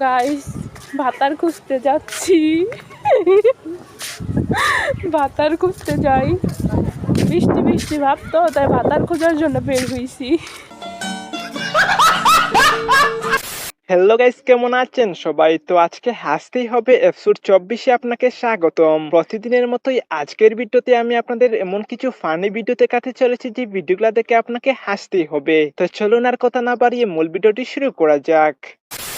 Guys ভাতার খুঁজতে যাচ্ছি, ভাতার খুঁজতে যাই। বৃষ্টি বৃষ্টি ভাব তো, তাই ভাতার খোঁজার জন্য বের হইছি। হ্যালো গাইস, কেমন আছেন সবাই? তো আজকে হাসতেই হবে এপিসোড 24-এ আপনাকে স্বাগতম। প্রতিদিনের মতোই আজকের ভিডিওতে আমি আপনাদের এমন কিছু ফানি ভিডিও দেখাতে চলেছি যে ভিডিওগুলো দেখে আপনাকে হাসতেই হবে। তো চলুন আর কথা না বাড়িয়ে মূল ভিডিওটি শুরু করা যাক।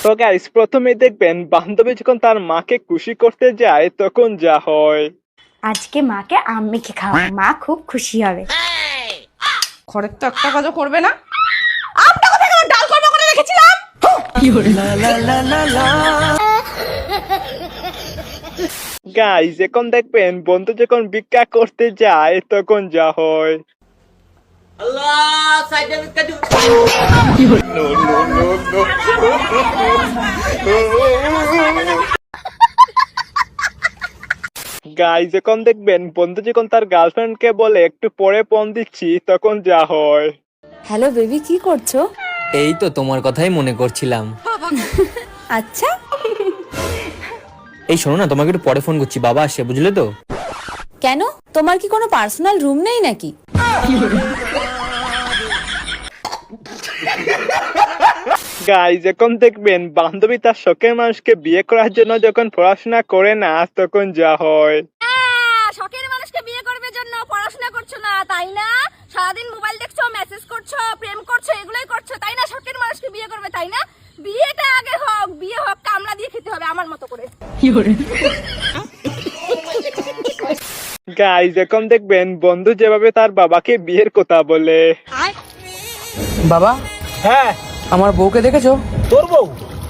তো গাইস, প্রথমে দেখবেন বান্ধবী যখন তার মাকে খুশি করতে যায় তখন যা হয়। আজকে মাকে আম মেখে খাওয়া, মা খুব খুশি হবে। ঘরের তো একটা কাজও করবে না। আমটা কোথায় গেল? ডাল করবে করে রেখেছিলাম। গাইস, এখন দেখবেন বন্ধু যখন ভিক্ষা করতে যায় তখন যা হয়। গাইস, এখন দেখবেন বন্ধু যখন তার গার্লফ্রেন্ডকে বলে একটু পরে ফোন দিচ্ছি তখন যা হয়। হ্যালো বেবি, কি করছো? এই তো তোমার কথাই মনে করছিলাম। আচ্ছা, এই শোনো না, তোমাকে একটু পরে ফোন করছি, বাবা আসছে, বুঝলে তো? কেন? তোমার কি কোনো পার্সোনাল রুম নেই নাকি? গাইস, এখন দেখবেন বান্ধবী তার শখের মানুষকে বিয়ে করার জন্য যখন পড়াশোনা করে না তখন যা হয়। শখের মানুষকে বিয়ে করবে জন্য পড়াশোনা করছো না তাই না? সারাদিন মোবাইল দেখছো, মেসেজ করছো, প্রেম করছো, এগুলোই করছো তাই না? শখের মানুষকে বিয়ে করবে তাই না? বিয়েটা আগে হোক, বিয়ে হোক কামলা দিয়ে খেতে হবে আমার মতো করে। গাইস, এখন দেখবেন বন্ধু যেভাবে তার বাবাকে বিয়ের কথা বলে। বাবা, হ্যাঁ, আমার বউকে দেখেছো? তোর বউ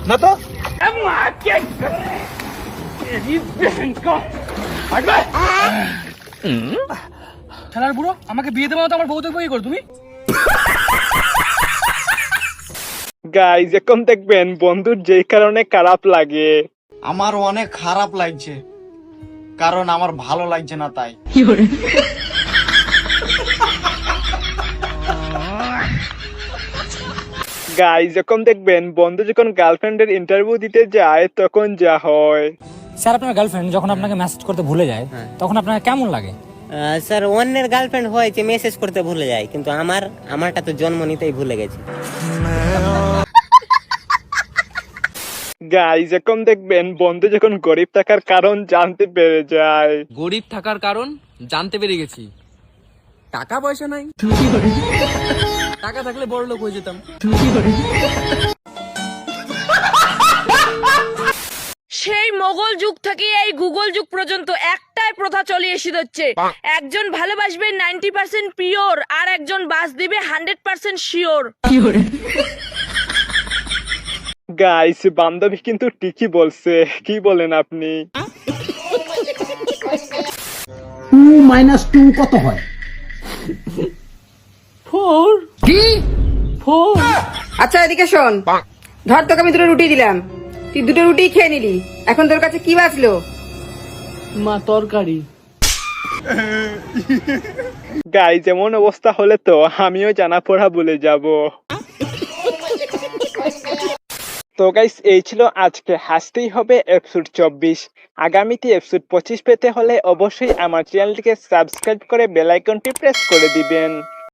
না তো? শালার বুড়ো, আমাকে বিয়ে দেবো না তো আমার বউ দেখবো কি করো তুমি? গাইস, এখন দেখবেন বন্ধুর যেই কারণে খারাপ লাগে। আমার অনেক খারাপ লাগছে, কারণ আমার ভালো লাগছে না তাই। গাইস, এখন দেখবেন বন্ধু যখন গার্লফ্রেন্ডের ইন্টারভিউ দিতে যায় তখন যা হয়। স্যার, আপনার গার্লফ্রেন্ড যখন আপনাকে মেসেজ করতে ভুলে যায় তখন আপনার কেমন লাগে? স্যার, অন্যের গার্লফ্রেন্ড হয়েছে মেসেজ করতে ভুলে যায়, কিন্তু আমারটা তো জন্ম নিতেই ভুলে গেছে। গাইস, এখন দেখবেন বন্ধু যখন গরিব থাকার কারণ জানতে পেরে যায়। গরিব থাকার কারণ জানতে পেরে গেছি, টাকা পয়সা নাই। টাকা থাকলে বড় লোক হয়ে যেতাম। সেই মোগল যুগ থেকে এই গুগল যুগ পর্যন্ত একটাই প্রথা চলে এসে হচ্ছে, একজন ভালোবাসবে 90% পিওর আর একজন বাস দিবে 100% শিওর। গাইস, বান্ধবী কিন্তু ঠিকই বলছে, কি বলেন আপনি? 2 - 2 কত হয়? 4 কি? 4। আচ্ছা এদিকে শোন, ধর তোকে আমি দুটো রুটি দিলাম, তুই দুটো রুটি খেয়ে নিলি, এখন তোর কাছে কি বাঁচলো? মা, তরকারি। গাইস, এমন অবস্থা হলে তো আমিও জানা পড়া ভুলে যাব। তো গাইস, এই ছিল আজকে হাসতেই হবে এপিসোড 24। আগামীতে এপিসোড 25 পেতে হলে অবশ্যই আমার চ্যানেলটিকে সাবস্ক্রাইব করে বেল আইকনটি প্রেস করে দিবেন।